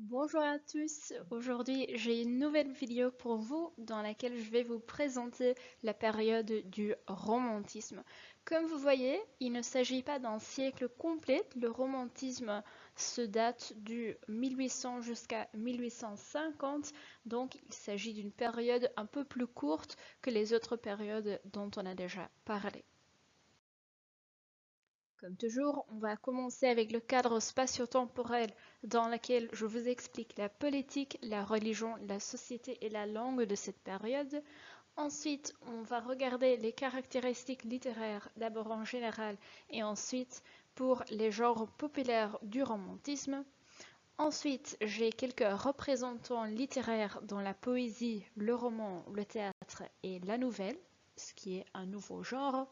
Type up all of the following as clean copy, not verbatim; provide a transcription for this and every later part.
Bonjour à tous, aujourd'hui j'ai une nouvelle vidéo pour vous dans laquelle je vais vous présenter la période du romantisme. Comme vous voyez, il ne s'agit pas d'un siècle complet, le romantisme se date du 1800 jusqu'à 1850, donc il s'agit d'une période un peu plus courte que les autres périodes dont on a déjà parlé. Comme toujours, on va commencer avec le cadre spatio-temporel dans lequel je vous explique la politique, la religion, la société et la langue de cette période. Ensuite, on va regarder les caractéristiques littéraires d'abord en général et ensuite pour les genres populaires du romantisme. Ensuite, j'ai quelques représentants littéraires dans la poésie, le roman, le théâtre et la nouvelle, ce qui est un nouveau genre.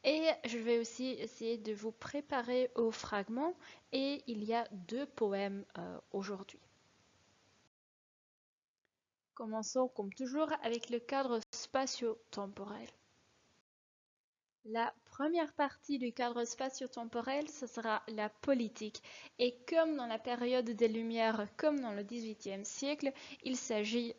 Et je vais aussi essayer de vous préparer aux fragments et il y a deux poèmes aujourd'hui. Commençons comme toujours avec le cadre spatio-temporel. La première partie du cadre spatio-temporel, ce sera la politique. Et comme dans la période des Lumières, comme dans le XVIIIe siècle, il s'agit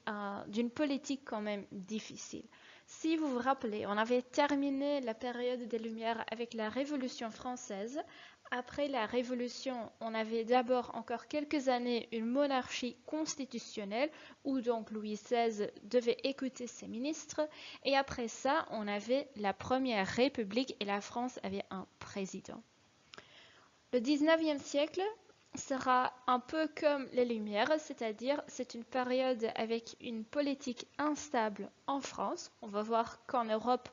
d'une politique quand même difficile. Si vous vous rappelez, on avait terminé la période des Lumières avec la Révolution française. Après la Révolution, on avait d'abord encore quelques années une monarchie constitutionnelle où donc Louis XVI devait écouter ses ministres. Et après ça, on avait la Première République et la France avait un président. Le 19e siècle sera un peu comme les Lumières, c'est-à-dire c'est une période avec une politique instable en France. On va voir qu'en Europe,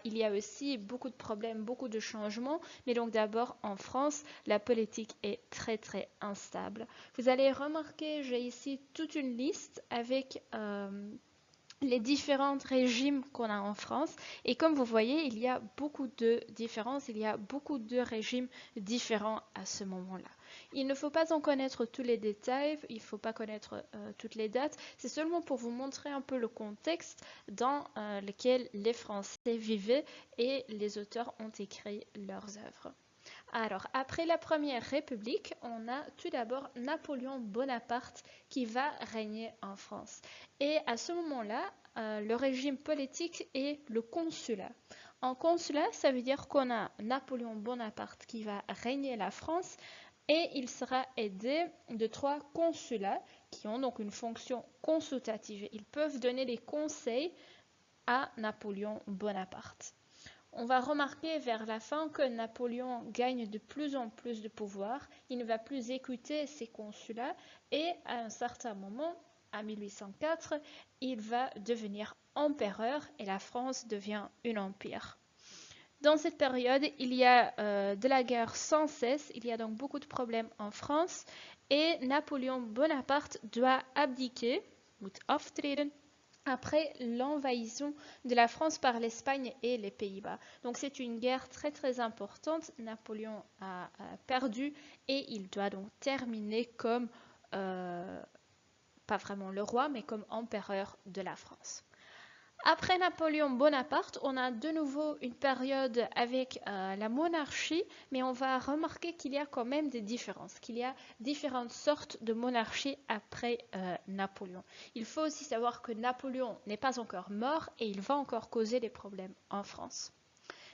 il y a aussi beaucoup de problèmes, beaucoup de changements, mais donc d'abord en France, la politique est très très instable. Vous allez remarquer, j'ai ici toute une liste avec les différents régimes qu'on a en France. Et comme vous voyez, il y a beaucoup de différences, il y a beaucoup de régimes différents à ce moment-là. Il ne faut pas en connaître tous les détails, il ne faut pas connaître toutes les dates. C'est seulement pour vous montrer un peu le contexte dans lequel les Français vivaient et les auteurs ont écrit leurs œuvres. Alors, après la Première République, on a tout d'abord Napoléon Bonaparte qui va régner en France. Et à ce moment-là, le régime politique est le consulat. En consulat, ça veut dire qu'on a Napoléon Bonaparte qui va régner la France et il sera aidé de 3 consulats qui ont donc une fonction consultative. Ils peuvent donner des conseils à Napoléon Bonaparte. On va remarquer vers la fin que Napoléon gagne de plus en plus de pouvoir, il ne va plus écouter ses consulats et à un certain moment, en 1804, il va devenir empereur et la France devient un empire. Dans cette période, il y a de la guerre sans cesse, il y a donc beaucoup de problèmes en France et Napoléon Bonaparte doit abdiquer, moet aftreden, après l'envahissement de la France par l'Espagne et les Pays-Bas. Donc c'est une guerre très très importante. Napoléon a perdu et il doit donc terminer comme, pas vraiment le roi, mais comme empereur de la France. Après Napoléon Bonaparte, on a de nouveau une période avec la monarchie, mais on va remarquer qu'il y a quand même des différences, qu'il y a différentes sortes de monarchies après Napoléon. Il faut aussi savoir que Napoléon n'est pas encore mort et il va encore causer des problèmes en France.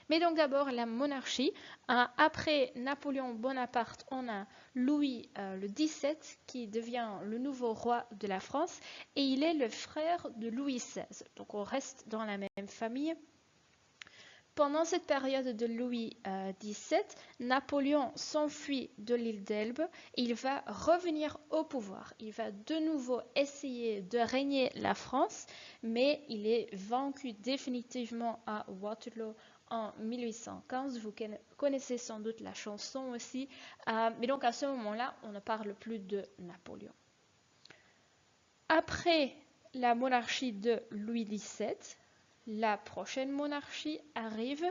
Mais donc d'abord la monarchie. Après Napoléon Bonaparte, on a Louis le XVII qui devient le nouveau roi de la France et il est le frère de Louis XVI. Donc on reste dans la même famille. Pendant cette période de Louis XVII, Napoléon s'enfuit de l'île d'Elbe et il va revenir au pouvoir. Il va de nouveau essayer de régner la France, mais il est vaincu définitivement à Waterloo en 1815. Vous connaissez sans doute la chanson aussi. Mais donc à ce moment-là, on ne parle plus de Napoléon. Après la monarchie de Louis XVII, la prochaine monarchie arrive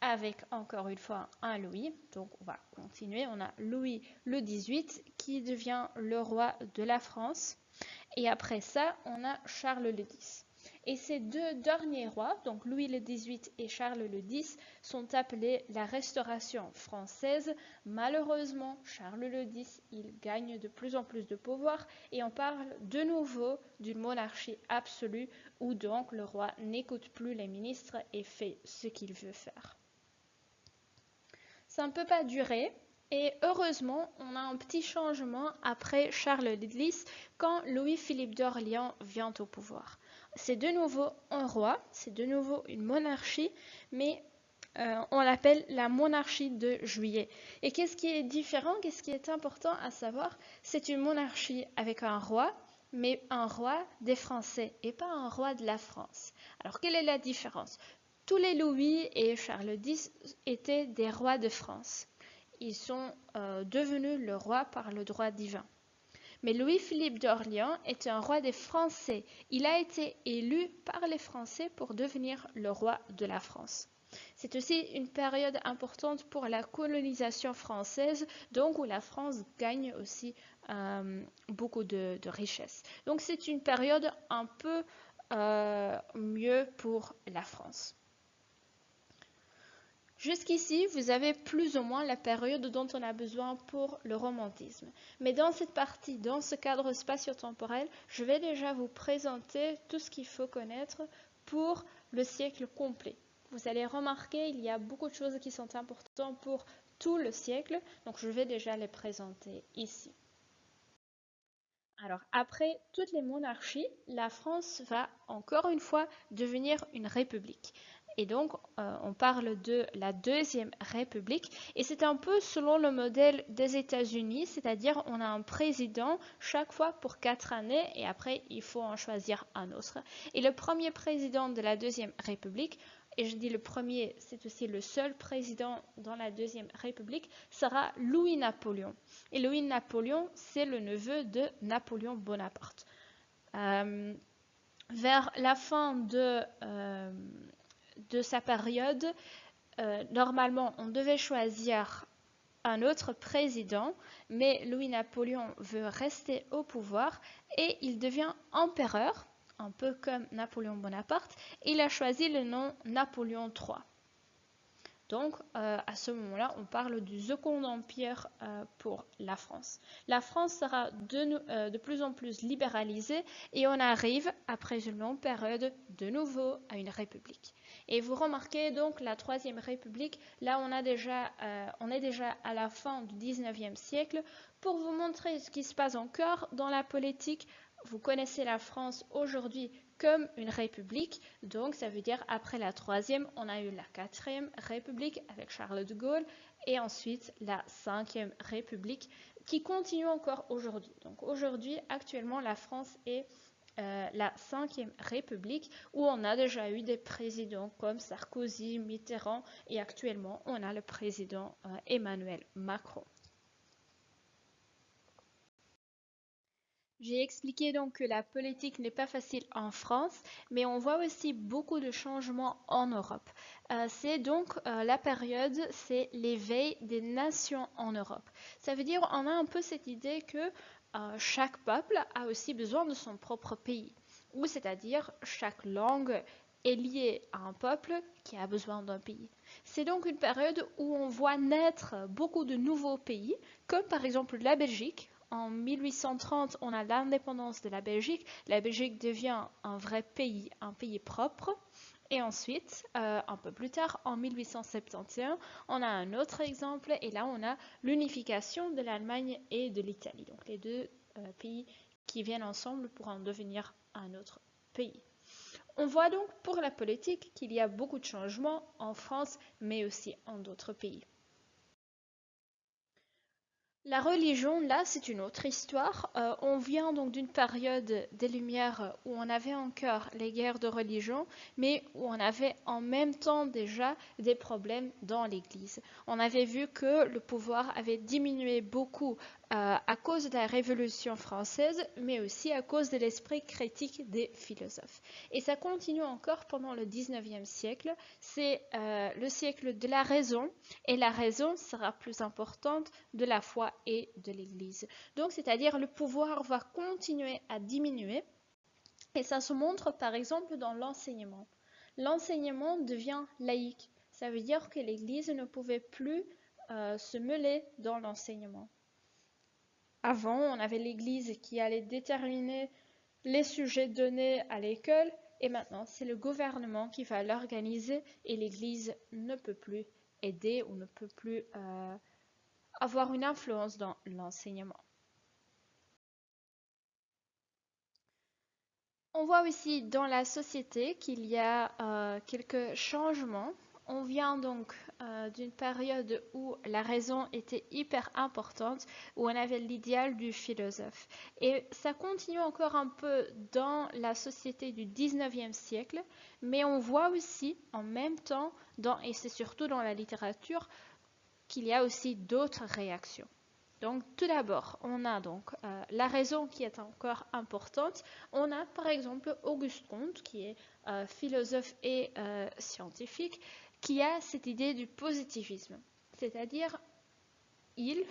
avec encore une fois un Louis. Donc on va continuer. On a Louis le XVIII qui devient le roi de la France. Et après ça, on a Charles le X. Et ces deux derniers rois, donc Louis le XVIII et Charles le X, sont appelés la Restauration française. Malheureusement, Charles le X, il gagne de plus en plus de pouvoir et on parle de nouveau d'une monarchie absolue où donc le roi n'écoute plus les ministres et fait ce qu'il veut faire. Ça ne peut pas durer. Et heureusement, on a un petit changement après Charles le X quand Louis-Philippe d'Orléans vient au pouvoir. C'est de nouveau un roi, c'est de nouveau une monarchie, mais on l'appelle la monarchie de Juillet. Et qu'est-ce qui est différent, qu'est-ce qui est important à savoir? C'est une monarchie avec un roi, mais un roi des Français et pas un roi de la France. Alors quelle est la différence? Tous les Louis et Charles X étaient des rois de France. Ils sont devenus le roi par le droit divin. Mais Louis-Philippe d'Orléans est un roi des Français. Il a été élu par les Français pour devenir le roi de la France. C'est aussi une période importante pour la colonisation française, donc où la France gagne aussi beaucoup de richesses. Donc c'est une période un peu mieux pour la France. Jusqu'ici, vous avez plus ou moins la période dont on a besoin pour le romantisme. Mais dans cette partie, dans ce cadre spatio-temporel, je vais déjà vous présenter tout ce qu'il faut connaître pour le siècle complet. Vous allez remarquer, il y a beaucoup de choses qui sont importantes pour tout le siècle, donc je vais déjà les présenter ici. Alors, après toutes les monarchies, la France va encore une fois devenir une république. Et donc, on parle de la Deuxième République. Et c'est un peu selon le modèle des États-Unis, c'est-à-dire on a un président chaque fois pour 4 années et après, il faut en choisir un autre. Et le premier président de la Deuxième République, et je dis le premier, c'est aussi le seul président dans la Deuxième République, sera Louis-Napoléon. Et Louis-Napoléon, c'est le neveu de Napoléon Bonaparte. Vers la fin de sa période, normalement, on devait choisir un autre président, mais Louis-Napoléon veut rester au pouvoir et il devient empereur, un peu comme Napoléon Bonaparte. Il a choisi le nom Napoléon III. Donc, à ce moment-là, on parle du Second Empire pour la France. La France sera de plus en plus libéralisée et on arrive, après une longue période, de nouveau à une république. Et vous remarquez donc la Troisième République, là on est déjà à la fin du 19e siècle. Pour vous montrer ce qui se passe encore dans la politique, vous connaissez la France aujourd'hui comme une république, donc ça veut dire après la troisième, on a eu la 4e république avec Charles de Gaulle et ensuite la 5e république qui continue encore aujourd'hui. Donc aujourd'hui, actuellement, la France est la 5e république où on a déjà eu des présidents comme Sarkozy, Mitterrand et actuellement on a le président Emmanuel Macron. J'ai expliqué donc que la politique n'est pas facile en France, mais on voit aussi beaucoup de changements en Europe. C'est donc la période, c'est l'éveil des nations en Europe. Ça veut dire on a un peu cette idée que chaque peuple a aussi besoin de son propre pays, ou c'est-à-dire chaque langue est liée à un peuple qui a besoin d'un pays. C'est donc une période où on voit naître beaucoup de nouveaux pays, comme par exemple la Belgique. En 1830, on a l'indépendance de la Belgique. La Belgique devient un vrai pays, un pays propre. Et ensuite, un peu plus tard, en 1871, on a un autre exemple. Et là, on a l'unification de l'Allemagne et de l'Italie. Donc les deux pays qui viennent ensemble pour en devenir un autre pays. On voit donc pour la politique qu'il y a beaucoup de changements en France, mais aussi en d'autres pays. La religion, là, c'est une autre histoire. On vient donc d'une période des Lumières où on avait encore les guerres de religion, mais où on avait en même temps déjà des problèmes dans l'Église. On avait vu que le pouvoir avait diminué beaucoup à cause de la Révolution française, mais aussi à cause de l'esprit critique des philosophes. Et ça continue encore pendant le 19e siècle. C'est le siècle de la raison, et la raison sera plus importante de la foi et de l'Église. Donc, c'est-à-dire le pouvoir va continuer à diminuer Et ça se montre par exemple dans l'enseignement. L'enseignement devient laïque. Ça veut dire que l'Église ne pouvait plus se mêler dans l'enseignement. Avant, on avait l'Église qui allait déterminer les sujets donnés à l'école et maintenant, c'est le gouvernement qui va l'organiser et l'Église ne peut plus aider ou ne peut plus avoir une influence dans l'enseignement. On voit aussi dans la société qu'il y a quelques changements. On vient donc d'une période où la raison était hyper importante, où on avait l'idéal du philosophe. Et ça continue encore un peu dans la société du 19e siècle, mais on voit aussi en même temps, et c'est surtout dans la littérature, qu'il y a aussi d'autres réactions. Donc tout d'abord, on a donc la raison qui est encore importante. On a par exemple Auguste Comte, qui est philosophe et scientifique, qui a cette idée du positivisme. C'est-à-dire, il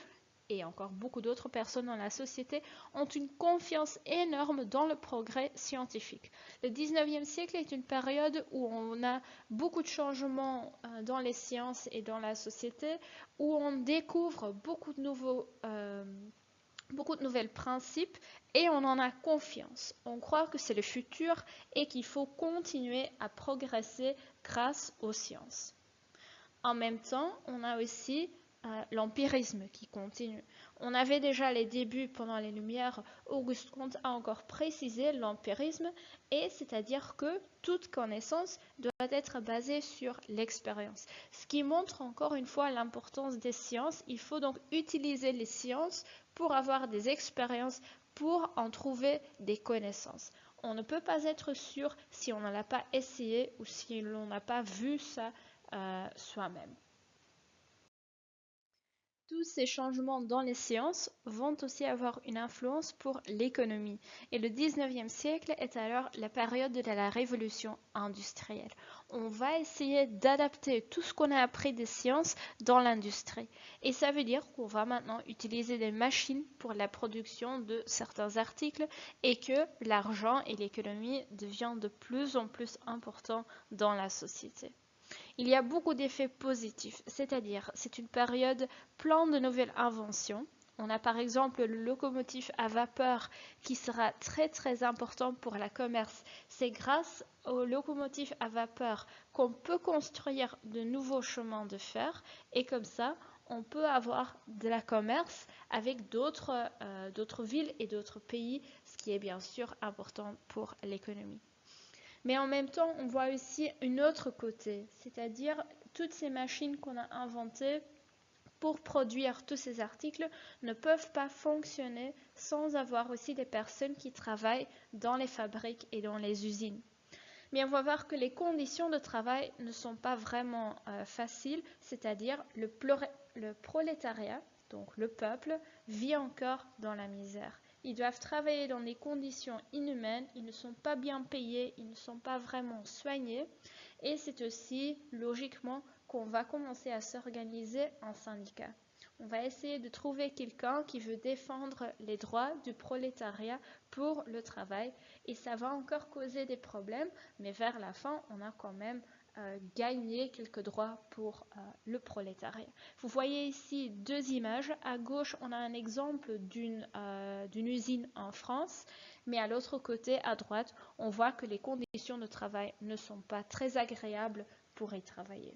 et encore beaucoup d'autres personnes dans la société ont une confiance énorme dans le progrès scientifique. Le 19e siècle est une période où on a beaucoup de changements dans les sciences et dans la société, où on découvre beaucoup de nouvelles principes et on en a confiance. On croit que c'est le futur et qu'il faut continuer à progresser grâce aux sciences. En même temps, on a aussi l'empirisme qui continue. On avait déjà les débuts pendant les Lumières. Auguste Comte a encore précisé l'empirisme, et c'est-à-dire que toute connaissance doit être basée sur l'expérience. Ce qui montre encore une fois l'importance des sciences. Il faut donc utiliser les sciences pour avoir des expériences, pour en trouver des connaissances. On ne peut pas être sûr si on ne l'a pas essayé ou si l'on n'a pas vu ça soi-même. Tous ces changements dans les sciences vont aussi avoir une influence pour l'économie. Et le 19e siècle est alors la période de la révolution industrielle. On va essayer d'adapter tout ce qu'on a appris des sciences dans l'industrie. Et ça veut dire qu'on va maintenant utiliser des machines pour la production de certains articles et que l'argent et l'économie deviennent de plus en plus importants dans la société. Il y a beaucoup d'effets positifs, c'est-à-dire c'est une période pleine de nouvelles inventions. On a par exemple le locomotive à vapeur qui sera très très important pour la commerce. C'est grâce au locomotive à vapeur qu'on peut construire de nouveaux chemins de fer et comme ça on peut avoir de la commerce avec d'autres villes et d'autres pays, ce qui est bien sûr important pour l'économie. Mais en même temps, on voit aussi un autre côté, c'est-à-dire toutes ces machines qu'on a inventées pour produire tous ces articles ne peuvent pas fonctionner sans avoir aussi des personnes qui travaillent dans les fabriques et dans les usines. Mais on va voir que les conditions de travail ne sont pas vraiment faciles, c'est-à-dire le prolétariat, donc le peuple, vit encore dans la misère. Ils doivent travailler dans des conditions inhumaines, ils ne sont pas bien payés, ils ne sont pas vraiment soignés. Et c'est aussi logiquement qu'on va commencer à s'organiser en syndicat. On va essayer de trouver quelqu'un qui veut défendre les droits du prolétariat pour le travail et ça va encore causer des problèmes, mais vers la fin, on a quand même gagné quelques droits pour le prolétariat. Vous voyez ici deux images. À gauche, on a un exemple d'une usine en France, mais à l'autre côté, à droite, on voit que les conditions de travail ne sont pas très agréables pour y travailler.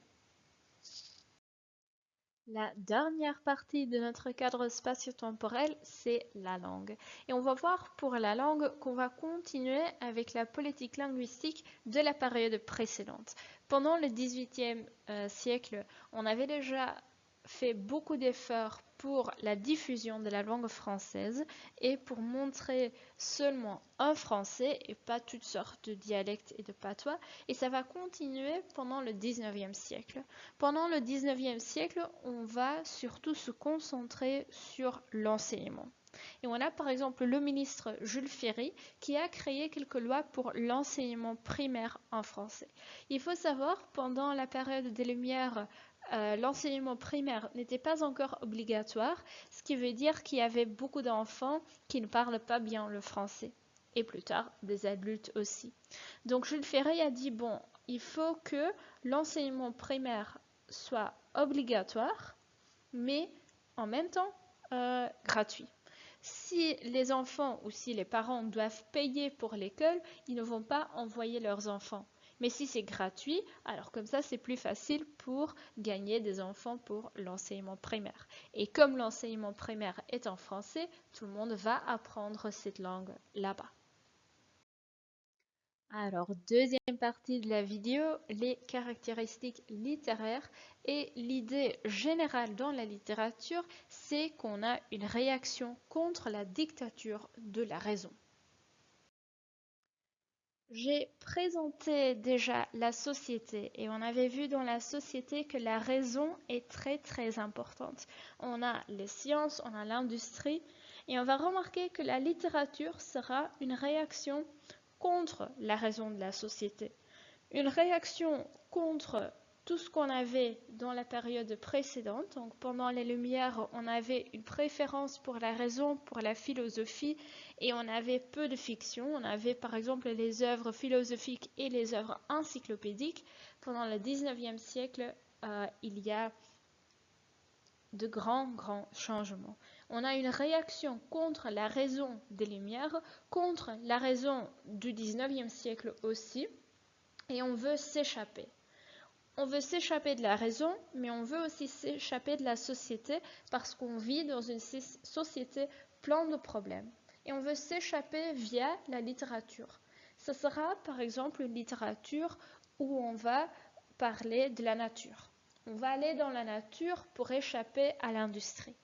La dernière partie de notre cadre spatio-temporel, c'est la langue. Et on va voir pour la langue qu'on va continuer avec la politique linguistique de la période précédente. Pendant le XVIIIe siècle, on avait déjà fait beaucoup d'efforts pour la diffusion de la langue française et pour montrer seulement un français et pas toutes sortes de dialectes et de patois. Et ça va continuer pendant le XIXe siècle. Pendant le XIXe siècle, on va surtout se concentrer sur l'enseignement. Et on a par exemple le ministre Jules Ferry qui a créé quelques lois pour l'enseignement primaire en français. Il faut savoir, pendant la période des Lumières, l'enseignement primaire n'était pas encore obligatoire, ce qui veut dire qu'il y avait beaucoup d'enfants qui ne parlent pas bien le français. et plus tard des adultes aussi. Donc Jules Ferry a dit, bon, il faut que l'enseignement primaire soit obligatoire, mais en même temps gratuit. Si les enfants ou si les parents doivent payer pour l'école, ils ne vont pas envoyer leurs enfants. Mais si c'est gratuit, alors comme ça, c'est plus facile pour gagner des enfants pour l'enseignement primaire. Et comme l'enseignement primaire est en français, tout le monde va apprendre cette langue là-bas. Alors, deuxième partie de la vidéo, les caractéristiques littéraires. Et l'idée générale dans la littérature, c'est qu'on a une réaction contre la dictature de la raison. J'ai présenté déjà la société et on avait vu dans la société que la raison est très importante. On a les sciences, on a l'industrie et on va remarquer que la littérature sera une réaction contre la raison de la société. Une réaction contre tout ce qu'on avait dans la période précédente. Donc pendant les Lumières, on avait une préférence pour la raison, pour la philosophie, et on avait peu de fiction. On avait par exemple les œuvres philosophiques et les œuvres encyclopédiques. Pendant le 19e siècle, il y a de grands changements. On a une réaction contre la raison des Lumières, contre la raison du 19e siècle aussi, et on veut s'échapper. On veut s'échapper de la raison, mais on veut aussi s'échapper de la société parce qu'on vit dans une société pleine de problèmes. Et on veut s'échapper via la littérature. Ce sera par exemple une littérature où on va parler de la nature. On va aller dans la nature pour échapper à l'industrie.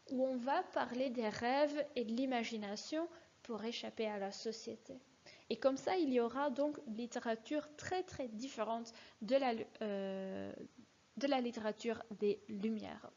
Où on va parler des rêves et de l'imagination pour échapper à la société. Et comme ça, il y aura donc une littérature très différente de la littérature des Lumières.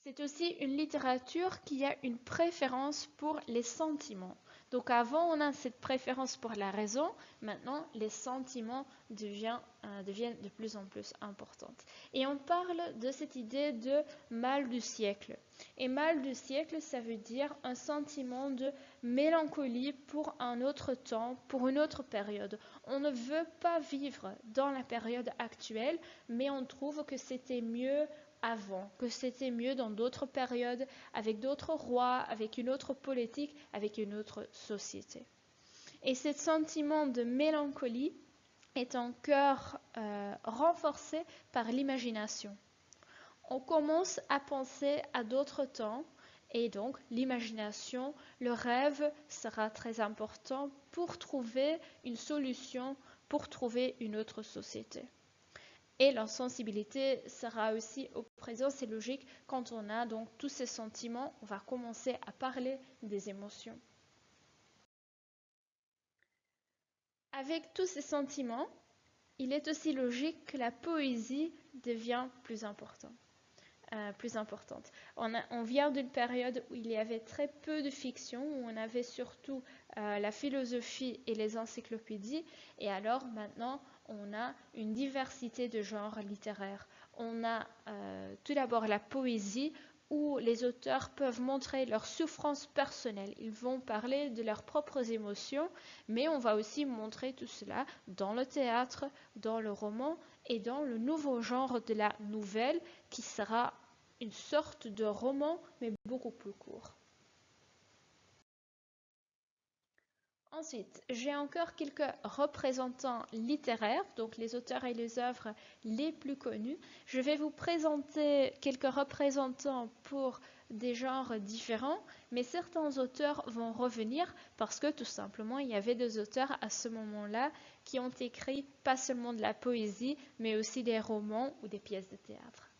C'est aussi une littérature qui a une préférence pour les sentiments. Donc avant, on a cette préférence pour la raison. Maintenant, les sentiments deviennent de plus en plus importants. Et on parle de cette idée de mal du siècle. Et mal du siècle, ça veut dire un sentiment de mélancolie pour un autre temps, pour une autre période. On ne veut pas vivre dans la période actuelle, mais on trouve que c'était mieux avant, que c'était mieux dans d'autres périodes, avec d'autres rois, avec une autre politique, avec une autre société. Et ce sentiment de mélancolie est encore renforcé par l'imagination. On commence à penser à d'autres temps et donc l'imagination, le rêve sera très important pour trouver une solution, pour trouver une autre société. Et leur sensibilité sera aussi au présent, c'est logique, quand on a donc tous ces sentiments, on va commencer à parler des émotions. Avec tous ces sentiments, il est aussi logique que la poésie devient plus importante. On vient d'une période où il y avait très peu de fiction, où on avait surtout la philosophie et les encyclopédies, et alors maintenant on a une diversité de genres littéraires. On a tout d'abord la poésie, où les auteurs peuvent montrer leur souffrance personnelle. Ils vont parler de leurs propres émotions, mais on va aussi montrer tout cela dans le théâtre, dans le roman et dans le nouveau genre de la nouvelle qui sera une sorte de roman, mais beaucoup plus court. Ensuite, j'ai encore quelques représentants littéraires, donc les auteurs et les œuvres les plus connus. Je vais vous présenter quelques représentants pour des genres différents, mais certains auteurs vont revenir parce que tout simplement, il y avait des auteurs à ce moment-là qui ont écrit pas seulement de la poésie, mais aussi des romans ou des pièces de théâtre.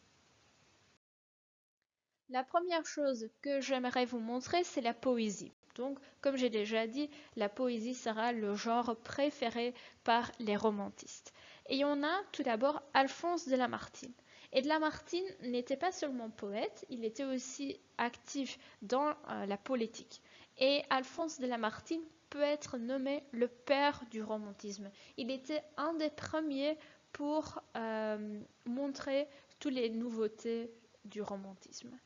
La première chose que j'aimerais vous montrer, c'est la poésie. Donc, comme j'ai déjà dit, la poésie sera le genre préféré par les romantistes. Et on a tout d'abord Alphonse de Lamartine. Et de Lamartine n'était pas seulement poète, il était aussi actif dans la politique. Et Alphonse de Lamartine peut être nommé le père du romantisme. Il était un des premiers pour montrer toutes les nouveautés du romantisme.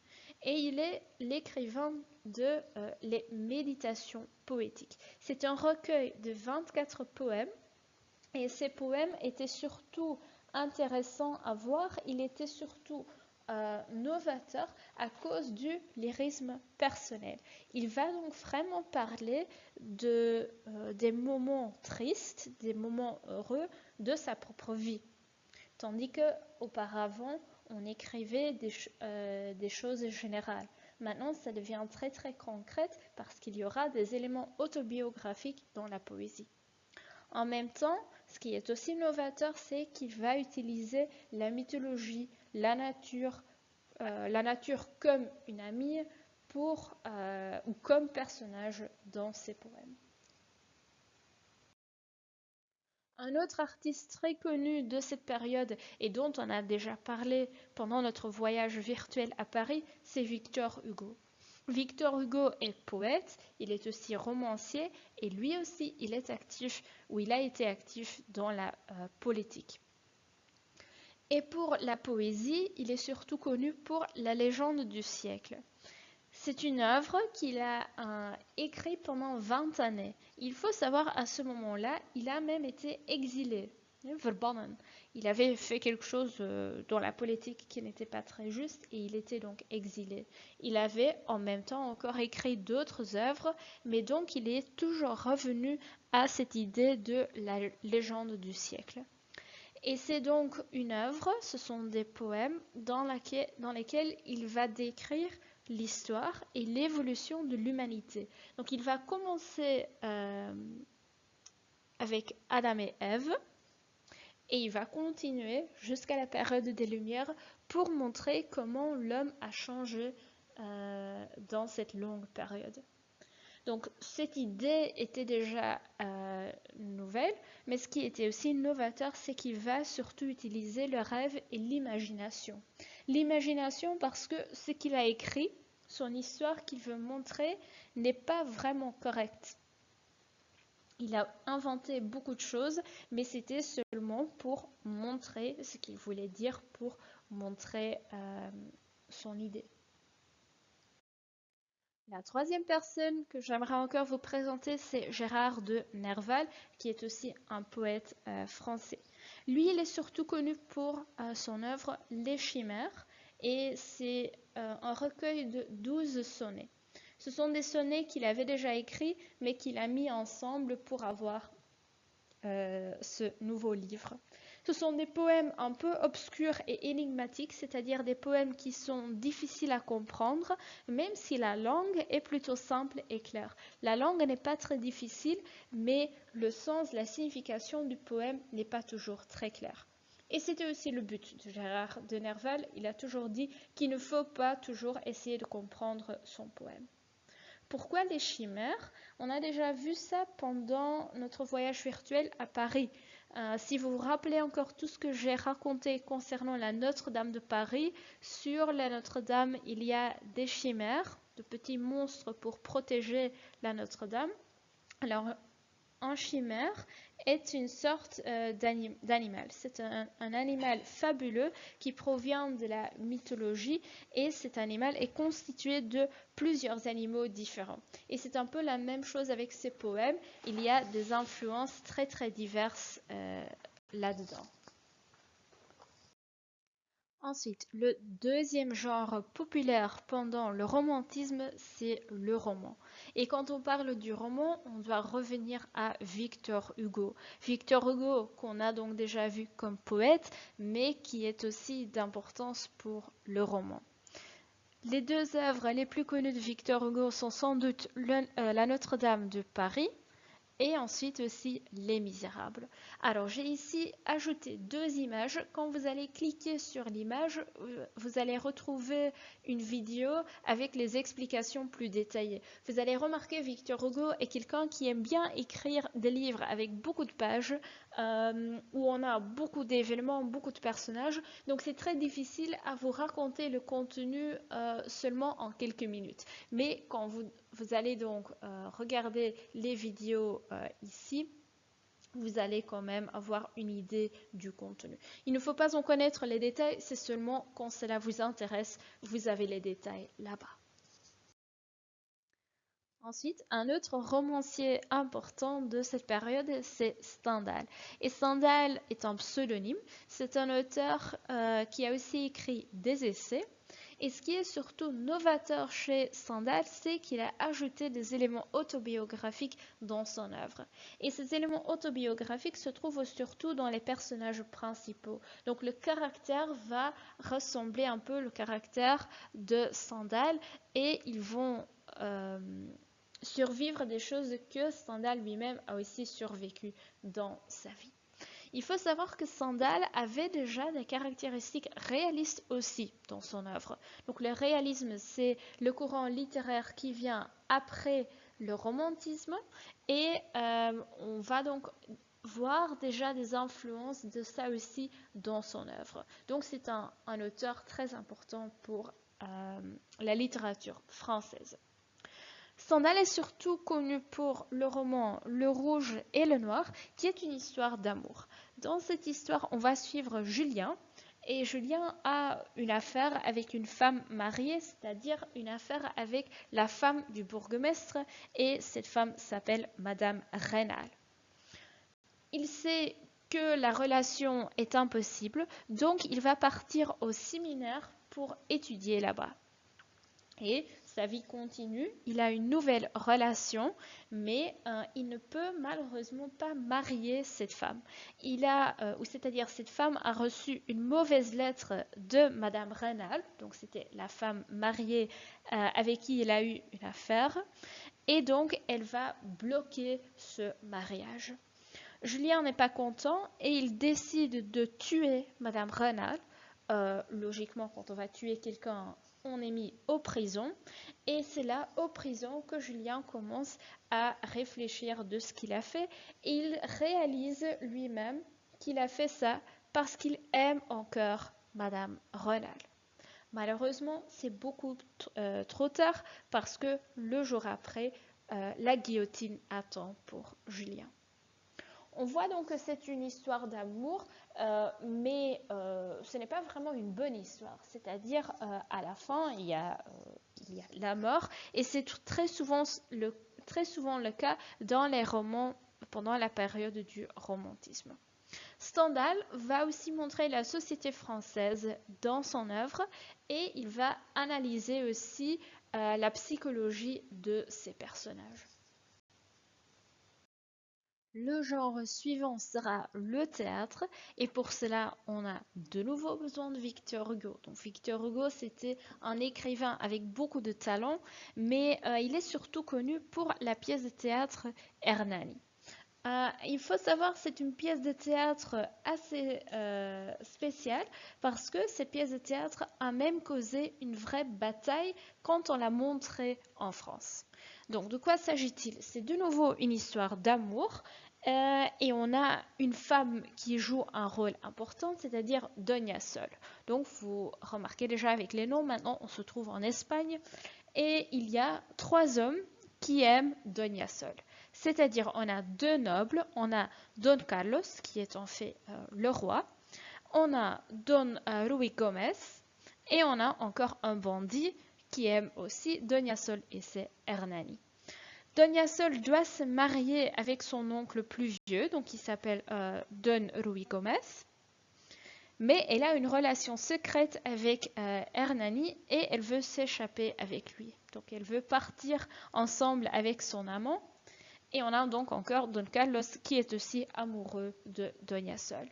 et il est l'écrivain de les Méditations poétiques. C'est un recueil de 24 poèmes et ces poèmes étaient surtout intéressants à voir, il était surtout novateur à cause du lyrisme personnel. Il va donc vraiment parler des moments tristes, des moments heureux de sa propre vie. Tandis qu'auparavant, on écrivait des choses générales. Maintenant, ça devient très très concret parce qu'il y aura des éléments autobiographiques dans la poésie. En même temps, ce qui est aussi novateur, c'est qu'il va utiliser la mythologie, la nature comme une amie ou comme personnage dans ses poèmes. Un autre artiste très connu de cette période et dont on a déjà parlé pendant notre voyage virtuel à Paris, c'est Victor Hugo. Victor Hugo est poète, il est aussi romancier et lui aussi il est actif ou il a été actif dans la politique. Et pour la poésie, il est surtout connu pour La légende du siècle. C'est une œuvre qu'il a écrite pendant 20 années. Il faut savoir, à ce moment-là, il a même été exilé. Il avait fait quelque chose dans la politique qui n'était pas très juste et il était donc exilé. Il avait en même temps encore écrit d'autres œuvres, mais donc il est toujours revenu à cette idée de la légende du siècle. Et c'est donc une œuvre, ce sont des poèmes dans lesquels il va décrire l'histoire et l'évolution de l'humanité. Donc il va commencer avec Adam et Ève et il va continuer jusqu'à la période des Lumières pour montrer comment l'homme a changé dans cette longue période. Donc cette idée était déjà nouvelle, mais ce qui était aussi novateur, c'est qu'il va surtout utiliser le rêve et l'imagination. L'imagination parce que ce qu'il a écrit, son histoire qu'il veut montrer, n'est pas vraiment correcte. Il a inventé beaucoup de choses, mais c'était seulement pour montrer ce qu'il voulait dire, pour montrer son idée. La troisième personne que j'aimerais encore vous présenter, c'est Gérard de Nerval, qui est aussi un poète français. Lui, il est surtout connu pour son œuvre Les Chimères, et c'est un recueil de 12 sonnets. Ce sont des sonnets qu'il avait déjà écrits, mais qu'il a mis ensemble pour avoir ce nouveau livre. Ce sont des poèmes un peu obscurs et énigmatiques, c'est-à-dire des poèmes qui sont difficiles à comprendre, même si la langue est plutôt simple et claire. La langue n'est pas très difficile, mais le sens, la signification du poème n'est pas toujours très clair. Et c'était aussi le but de Gérard de Nerval. Il a toujours dit qu'il ne faut pas toujours essayer de comprendre son poème. Pourquoi les chimères? On a déjà vu ça pendant notre voyage virtuel à Paris. Si vous vous rappelez encore tout ce que j'ai raconté concernant la Notre-Dame de Paris, sur la Notre-Dame, il y a des chimères, de petits monstres pour protéger la Notre-Dame. Alors, un chimère est une sorte d'animal. C'est un animal fabuleux qui provient de la mythologie et cet animal est constitué de plusieurs animaux différents. Et c'est un peu la même chose avec ces poèmes. Il y a des influences très très diverses là-dedans. Ensuite, le deuxième genre populaire pendant le romantisme, c'est le roman. Et quand on parle du roman, on doit revenir à Victor Hugo. Victor Hugo, qu'on a donc déjà vu comme poète, mais qui est aussi d'importance pour le roman. Les deux œuvres les plus connues de Victor Hugo sont sans doute la Notre-Dame de Paris, et ensuite aussi Les Misérables. Alors j'ai ici ajouté deux images. Quand vous allez cliquer sur l'image, vous allez retrouver une vidéo avec les explications plus détaillées. Vous allez remarquer Victor Hugo est quelqu'un qui aime bien écrire des livres avec beaucoup de pages, où on a beaucoup d'événements, beaucoup de personnages. Donc c'est très difficile à vous raconter le contenu seulement en quelques minutes. Mais quand vous allez donc regarder les vidéos ici, vous allez quand même avoir une idée du contenu. Il ne faut pas en connaître les détails, c'est seulement quand cela vous intéresse, vous avez les détails là-bas. Ensuite, un autre romancier important de cette période, c'est Stendhal. Et Stendhal est un pseudonyme, c'est un auteur qui a aussi écrit des essais. Et ce qui est surtout novateur chez Stendhal, c'est qu'il a ajouté des éléments autobiographiques dans son œuvre. Et ces éléments autobiographiques se trouvent surtout dans les personnages principaux. Donc le caractère va ressembler un peu au caractère de Stendhal et ils vont survivre des choses que Stendhal lui-même a aussi survécu dans sa vie. Il faut savoir que Stendhal avait déjà des caractéristiques réalistes aussi dans son œuvre. Donc le réalisme, c'est le courant littéraire qui vient après le romantisme et on va donc voir déjà des influences de ça aussi dans son œuvre. Donc c'est un auteur très important pour la littérature française. Stendhal est surtout connu pour le roman Le Rouge et le Noir, qui est une histoire d'amour. Dans cette histoire, on va suivre Julien, et Julien a une affaire avec une femme mariée, c'est-à-dire une affaire avec la femme du bourgmestre, et cette femme s'appelle Madame Rênal. Il sait que la relation est impossible, donc il va partir au séminaire pour étudier là-bas. Et sa vie continue, il a une nouvelle relation, mais il ne peut malheureusement pas marier cette femme. C'est-à-dire cette femme a reçu une mauvaise lettre de Madame Rênal, donc c'était la femme mariée avec qui il a eu une affaire, et donc elle va bloquer ce mariage. Julien n'est pas content et il décide de tuer Madame Rênal. Logiquement, quand on va tuer quelqu'un, on est mis aux prisons. Et c'est là, aux prisons, que Julien commence à réfléchir de ce qu'il a fait. Et il réalise lui-même qu'il a fait ça parce qu'il aime encore Madame Rênal. Malheureusement, c'est beaucoup trop tard parce que le jour après, la guillotine attend pour Julien. On voit donc que c'est une histoire d'amour, mais ce n'est pas vraiment une bonne histoire. C'est-à-dire, à la fin, il y a la mort, et c'est très souvent le cas dans les romans pendant la période du romantisme. Stendhal va aussi montrer la société française dans son œuvre, et il va analyser aussi la psychologie de ses personnages. Le genre suivant sera le théâtre et pour cela on a de nouveau besoin de Victor Hugo. Donc Victor Hugo c'était un écrivain avec beaucoup de talent mais il est surtout connu pour la pièce de théâtre Hernani. Il faut savoir que c'est une pièce de théâtre assez spéciale parce que cette pièce de théâtre a même causé une vraie bataille quand on l'a montrée en France. Donc de quoi s'agit-il? C'est de nouveau une histoire d'amour et on a une femme qui joue un rôle important, c'est-à-dire Doña Sol. Donc vous remarquez déjà avec les noms, maintenant on se trouve en Espagne et il y a 3 hommes qui aiment Doña Sol. C'est-à-dire on a 2 nobles, on a Don Carlos qui est en fait le roi, on a Don Ruy Gómez et on a encore un bandit qui aime aussi Doña Sol et c'est Hernani. Doña Sol doit se marier avec son oncle plus vieux, donc qui s'appelle Don Ruy Gómez, mais elle a une relation secrète avec Hernani et elle veut s'échapper avec lui. Donc elle veut partir ensemble avec son amant. Et on a donc encore Don Carlos qui est aussi amoureux de Doña Sol.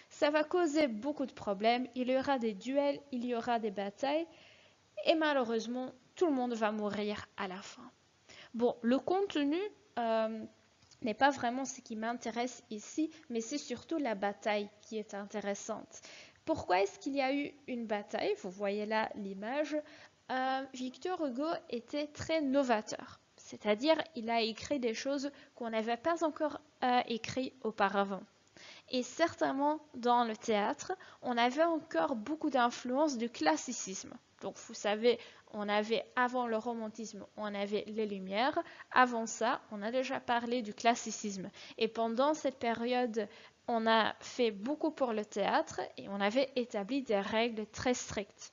Ça va causer beaucoup de problèmes, il y aura des duels, il y aura des batailles et malheureusement tout le monde va mourir à la fin. Bon, le contenu n'est pas vraiment ce qui m'intéresse ici, mais c'est surtout la bataille qui est intéressante. Pourquoi est-ce qu'il y a eu une bataille? Vous voyez là l'image. Victor Hugo était très novateur. C'est-à-dire, il a écrit des choses qu'on n'avait pas encore écrites auparavant. Et certainement, dans le théâtre, on avait encore beaucoup d'influence du classicisme. Donc vous savez, on avait avant le romantisme, on avait les Lumières. Avant ça, on a déjà parlé du classicisme. Et pendant cette période, on a fait beaucoup pour le théâtre et on avait établi des règles très strictes.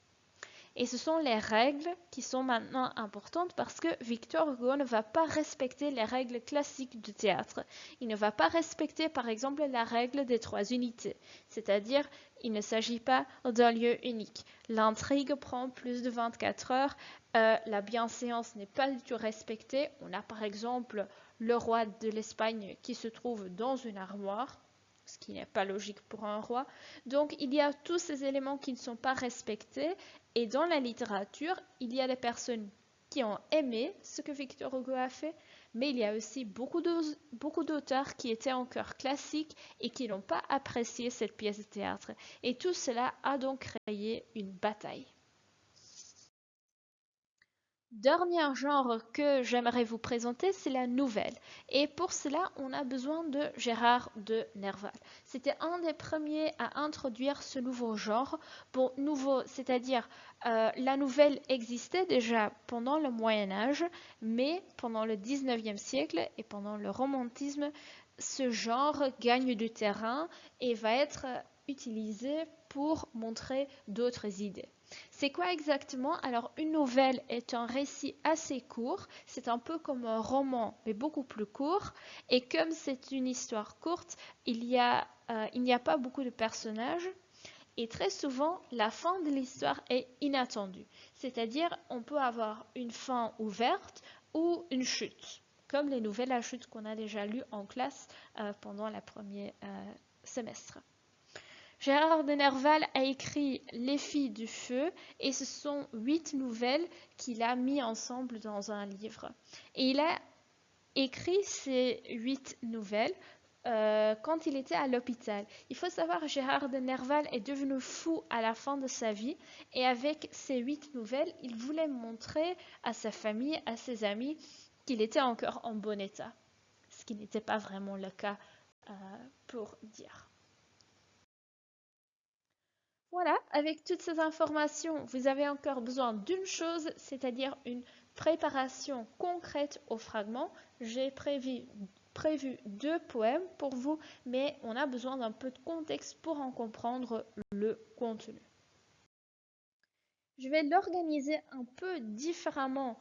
Et ce sont les règles qui sont maintenant importantes parce que Victor Hugo ne va pas respecter les règles classiques du théâtre. Il ne va pas respecter par exemple la règle des 3 unités, c'est-à-dire il ne s'agit pas d'un lieu unique. L'intrigue prend plus de 24 heures, la bienséance n'est pas du tout respectée. On a par exemple le roi de l'Espagne qui se trouve dans une armoire, ce qui n'est pas logique pour un roi. Donc il y a tous ces éléments qui ne sont pas respectés. Et dans la littérature, il y a des personnes qui ont aimé ce que Victor Hugo a fait, mais il y a aussi beaucoup d'auteurs qui étaient en cœur classique et qui n'ont pas apprécié cette pièce de théâtre. Et tout cela a donc créé une bataille. Dernier genre que j'aimerais vous présenter, c'est la nouvelle. Et pour cela, on a besoin de Gérard de Nerval. C'était un des premiers à introduire ce nouveau genre. Bon, nouveau, c'est-à-dire la nouvelle existait déjà pendant le Moyen-Âge, mais pendant le 19e siècle et pendant le romantisme, ce genre gagne du terrain et va être utilisé pour montrer d'autres idées. C'est quoi exactement? Alors, une nouvelle est un récit assez court, c'est un peu comme un roman, mais beaucoup plus court. Et comme c'est une histoire courte, il n'y a pas beaucoup de personnages. Et très souvent, la fin de l'histoire est inattendue. C'est-à-dire, on peut avoir une fin ouverte ou une chute, comme les nouvelles à chute qu'on a déjà lues en classe pendant le premier semestre. Gérard de Nerval a écrit Les filles du feu et ce sont 8 nouvelles qu'il a mis ensemble dans un livre. Et il a écrit ces 8 nouvelles quand il était à l'hôpital. Il faut savoir que Gérard de Nerval est devenu fou à la fin de sa vie et avec ces 8 nouvelles, il voulait montrer à sa famille, à ses amis, qu'il était encore en bon état. Ce qui n'était pas vraiment le cas pour dire. Voilà, avec toutes ces informations, vous avez encore besoin d'une chose, c'est-à-dire une préparation concrète au fragment. J'ai prévu 2 poèmes pour vous, mais on a besoin d'un peu de contexte pour en comprendre le contenu. Je vais l'organiser un peu différemment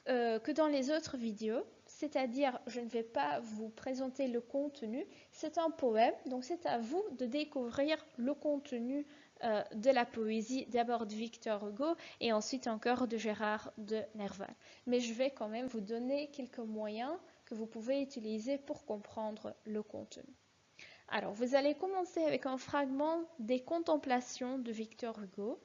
que dans les autres vidéos, c'est-à-dire je ne vais pas vous présenter le contenu, c'est un poème, donc c'est à vous de découvrir le contenu de la poésie, d'abord de Victor Hugo et ensuite encore de Gérard de Nerval. Mais je vais quand même vous donner quelques moyens que vous pouvez utiliser pour comprendre le contenu. Alors, vous allez commencer avec un fragment des Contemplations de Victor Hugo.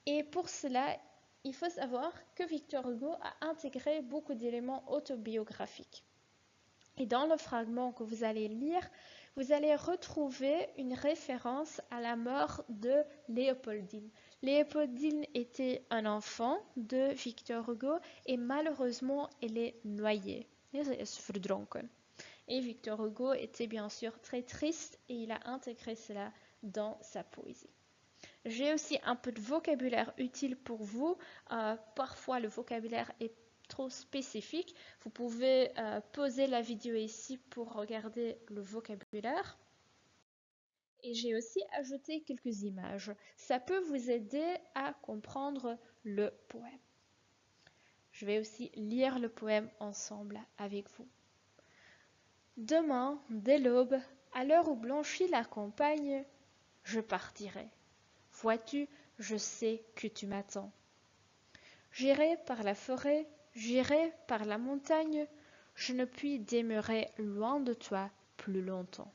Et pour cela, il faut savoir que Victor Hugo a intégré beaucoup d'éléments autobiographiques. Et dans le fragment que vous allez lire, vous allez retrouver une référence à la mort de Léopoldine. Léopoldine était un enfant de Victor Hugo et malheureusement, elle est noyée. Et Victor Hugo était bien sûr très triste et il a intégré cela dans sa poésie. J'ai aussi un peu de vocabulaire utile pour vous. Parfois, le vocabulaire est trop spécifique. Vous pouvez pauser la vidéo ici pour regarder le vocabulaire. Et j'ai aussi ajouté quelques images. Ça peut vous aider à comprendre le poème. Je vais aussi lire le poème ensemble avec vous. Demain, dès l'aube, à l'heure où blanchit la campagne, je partirai. Vois-tu, je sais que tu m'attends. J'irai par la forêt, j'irai par la montagne, je ne puis demeurer loin de toi plus longtemps.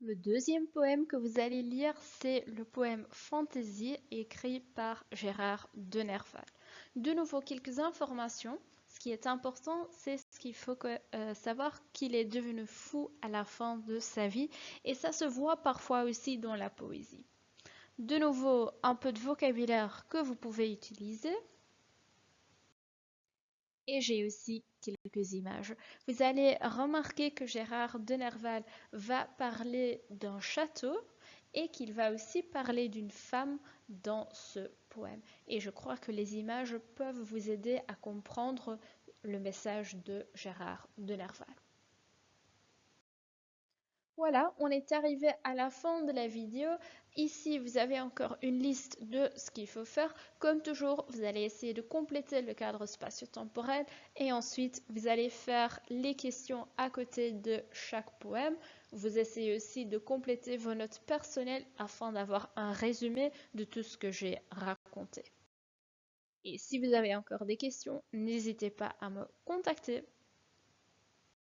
Le deuxième poème que vous allez lire, c'est le poème Fantaisie écrit par Gérard de Nerval. De nouveau, quelques informations. Ce qui est important, c'est ce qu'il faut savoir qu'il est devenu fou à la fin de sa vie et ça se voit parfois aussi dans la poésie. De nouveau, un peu de vocabulaire que vous pouvez utiliser. Et j'ai aussi quelques images. Vous allez remarquer que Gérard de Nerval va parler d'un château et qu'il va aussi parler d'une femme dans ce poème. Et je crois que les images peuvent vous aider à comprendre le message de Gérard de Nerval. Voilà, on est arrivé à la fin de la vidéo. Ici, vous avez encore une liste de ce qu'il faut faire. Comme toujours, vous allez essayer de compléter le cadre spatio-temporel et ensuite, vous allez faire les questions à côté de chaque poème. Vous essayez aussi de compléter vos notes personnelles afin d'avoir un résumé de tout ce que j'ai raconté. Et si vous avez encore des questions, n'hésitez pas à me contacter.